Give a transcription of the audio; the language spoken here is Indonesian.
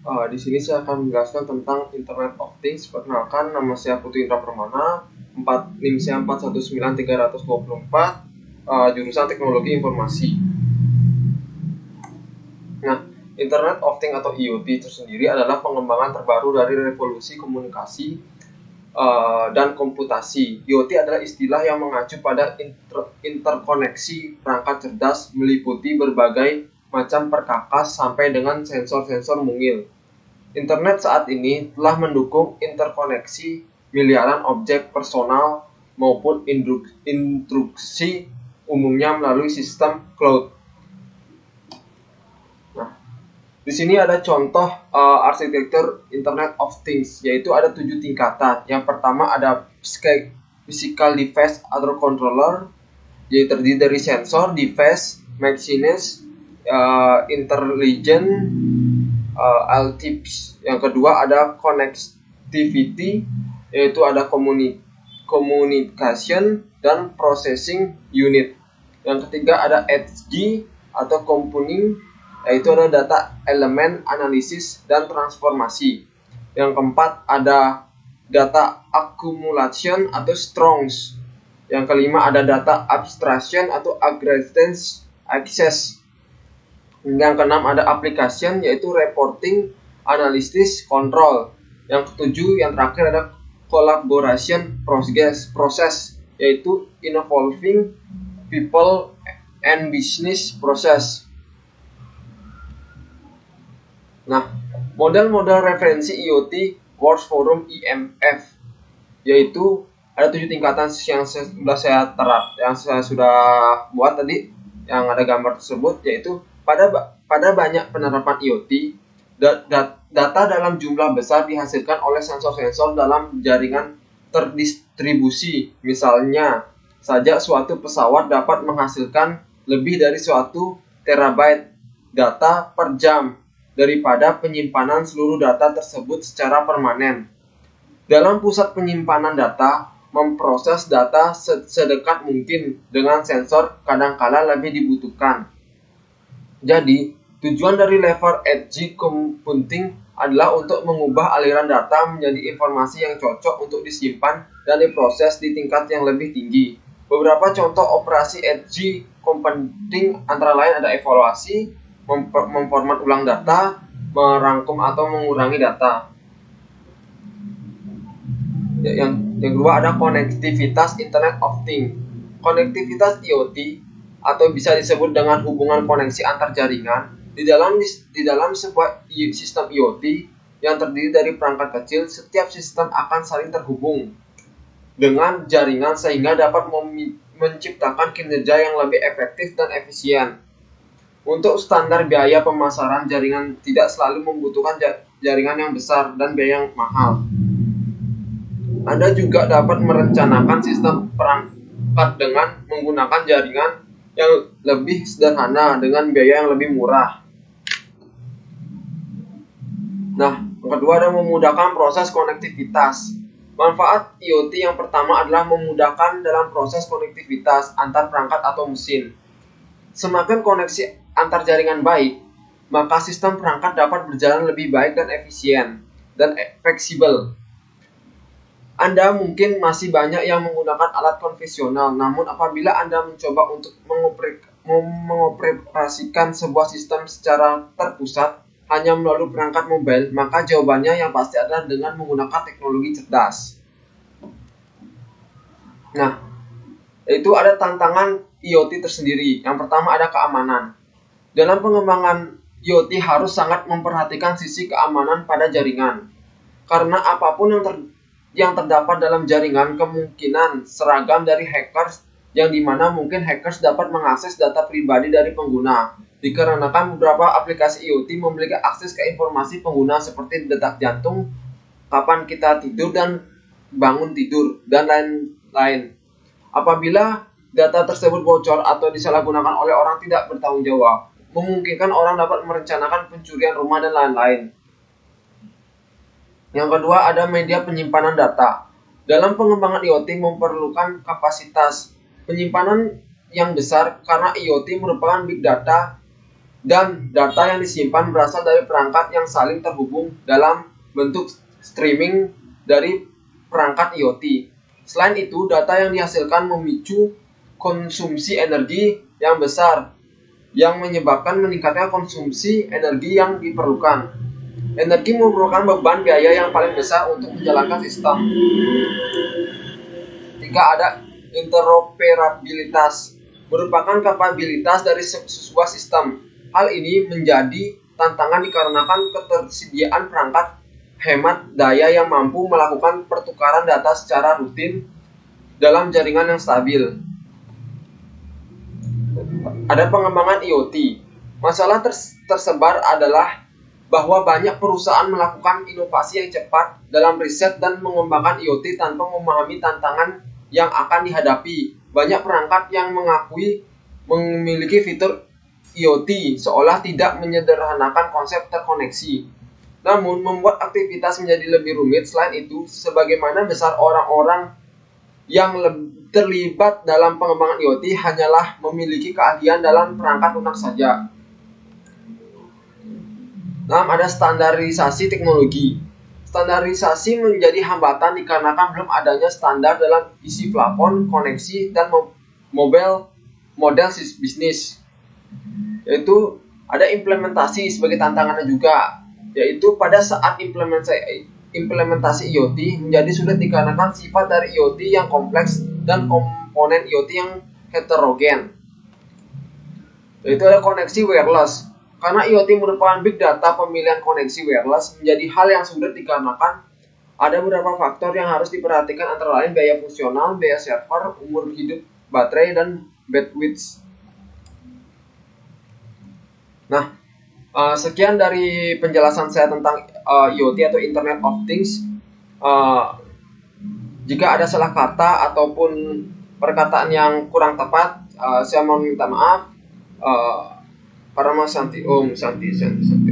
Di sini saya akan menjelaskan tentang Internet of Things. Perkenalkan, nama saya Putu Indra Permana, NIM saya 419324, jurusan Teknologi Informasi. Nah, Internet of Things atau IoT itu sendiri adalah pengembangan terbaru dari revolusi komunikasi dan komputasi. IoT adalah istilah yang mengacu pada interkoneksi perangkat cerdas meliputi berbagai macam perkakas sampai dengan sensor-sensor mungil. Internet saat ini telah mendukung interkoneksi miliaran objek personal maupun instruksi umumnya melalui sistem cloud. Nah, di sini ada contoh arsitektur Internet of Things, yaitu ada 7 tingkatan. Yang pertama ada physical device atau controller, yaitu terdiri dari sensor, device, machines, intelligent, LTPs. Yang kedua ada connectivity, yaitu ada communication dan processing unit. Yang ketiga ada edge atau computing, yaitu ada data elemen analisis dan transformasi. Yang keempat ada data accumulation atau strongs. Yang kelima ada data abstraction atau aggregate access. Yang keenam ada application, yaitu reporting, analysis, control. Yang ketujuh, yang terakhir ada collaboration process, yaitu involving people and business process. Nah, model-model referensi IoT World Forum IMF, yaitu ada 7 tingkatan yang saya sudah buat tadi, yang ada gambar tersebut, yaitu pada banyak penerapan IoT, data dalam jumlah besar dihasilkan oleh sensor-sensor dalam jaringan terdistribusi. Misalnya saja suatu pesawat dapat menghasilkan lebih dari 1 terabyte data per jam daripada penyimpanan seluruh data tersebut secara permanen. Dalam pusat penyimpanan data, memproses data sedekat mungkin dengan sensor kadangkala lebih dibutuhkan. Jadi, tujuan dari level edge computing adalah untuk mengubah aliran data menjadi informasi yang cocok untuk disimpan dan diproses di tingkat yang lebih tinggi. Beberapa contoh operasi edge computing antara lain ada evaluasi, memformat ulang data, merangkum atau mengurangi data. Yang kedua ada konektivitas Internet of Things. Konektivitas IoT atau bisa disebut dengan hubungan koneksi antar jaringan di dalam sebuah sistem IoT yang terdiri dari perangkat kecil. Setiap sistem akan saling terhubung dengan jaringan sehingga dapat menciptakan kinerja yang lebih efektif dan efisien. Untuk standar biaya pemasaran jaringan tidak selalu membutuhkan jaringan yang besar dan biaya yang mahal. Anda juga dapat merencanakan sistem perangkat dengan menggunakan jaringan yang lebih sederhana dengan biaya yang lebih murah. Nah, yang kedua ada memudahkan proses konektivitas. Manfaat IoT yang pertama adalah memudahkan dalam proses konektivitas antar perangkat atau mesin. Semakin koneksi antar jaringan baik, maka sistem perangkat dapat berjalan lebih baik dan efisien dan fleksibel. Anda mungkin masih banyak yang menggunakan alat konvensional, namun apabila Anda mencoba untuk mengoperasikan sebuah sistem secara terpusat hanya melalui perangkat mobile, maka jawabannya yang pasti adalah dengan menggunakan teknologi cerdas. Nah, itu ada tantangan IoT tersendiri. Yang pertama ada keamanan. Dalam pengembangan IoT harus sangat memperhatikan sisi keamanan pada jaringan. Karena apapun yang terdapat dalam jaringan kemungkinan seragam dari hackers, yang dimana mungkin hackers dapat mengakses data pribadi dari pengguna. Dikarenakan beberapa aplikasi IoT memiliki akses ke informasi pengguna seperti detak jantung, kapan kita tidur dan bangun tidur, dan lain-lain. Apabila data tersebut bocor atau disalahgunakan oleh orang tidak bertanggung jawab, memungkinkan orang dapat merencanakan pencurian rumah dan lain-lain. Yang kedua ada media penyimpanan data. Dalam pengembangan IoT memerlukan kapasitas penyimpanan yang besar karena IoT merupakan big data dan data yang disimpan berasal dari perangkat yang saling terhubung dalam bentuk streaming dari perangkat IoT. Selain itu, data yang dihasilkan memicu konsumsi energi yang besar yang menyebabkan meningkatnya konsumsi energi yang diperlukan. Energi merupakan beban biaya yang paling besar untuk menjalankan sistem. Jika ada interoperabilitas, merupakan kapabilitas dari sebuah sistem. Hal ini menjadi tantangan dikarenakan ketersediaan perangkat hemat daya yang mampu melakukan pertukaran data secara rutin dalam jaringan yang stabil. Ada pengembangan IoT. Masalah tersebar adalah bahwa banyak perusahaan melakukan inovasi yang cepat dalam riset dan mengembangkan IoT tanpa memahami tantangan yang akan dihadapi. Banyak perangkat yang mengakui memiliki fitur IoT seolah tidak menyederhanakan konsep terkoneksi, namun membuat aktivitas menjadi lebih rumit. Selain itu, sebagaimana besar orang-orang yang terlibat dalam pengembangan IoT hanyalah memiliki keahlian dalam perangkat lunak saja. Ada standarisasi teknologi. Standarisasi menjadi hambatan dikarenakan belum adanya standar dalam isi plafon, koneksi, dan model bisnis. Yaitu ada implementasi sebagai tantangannya juga, yaitu pada saat implementasi IoT menjadi sulit dikarenakan sifat dari IoT yang kompleks dan komponen IoT yang heterogen. Yaitu ada koneksi wireless. Karena IoT merupakan big data, pemilihan koneksi wireless menjadi hal yang sulit dikarenakan ada beberapa faktor yang harus diperhatikan, antara lain biaya fungsional, biaya server, umur hidup baterai, dan bandwidth. Sekian dari penjelasan saya tentang IoT atau Internet of Things. Jika ada salah kata ataupun perkataan yang kurang tepat, saya mohon minta maaf. Parama Santi Om Santi Santi.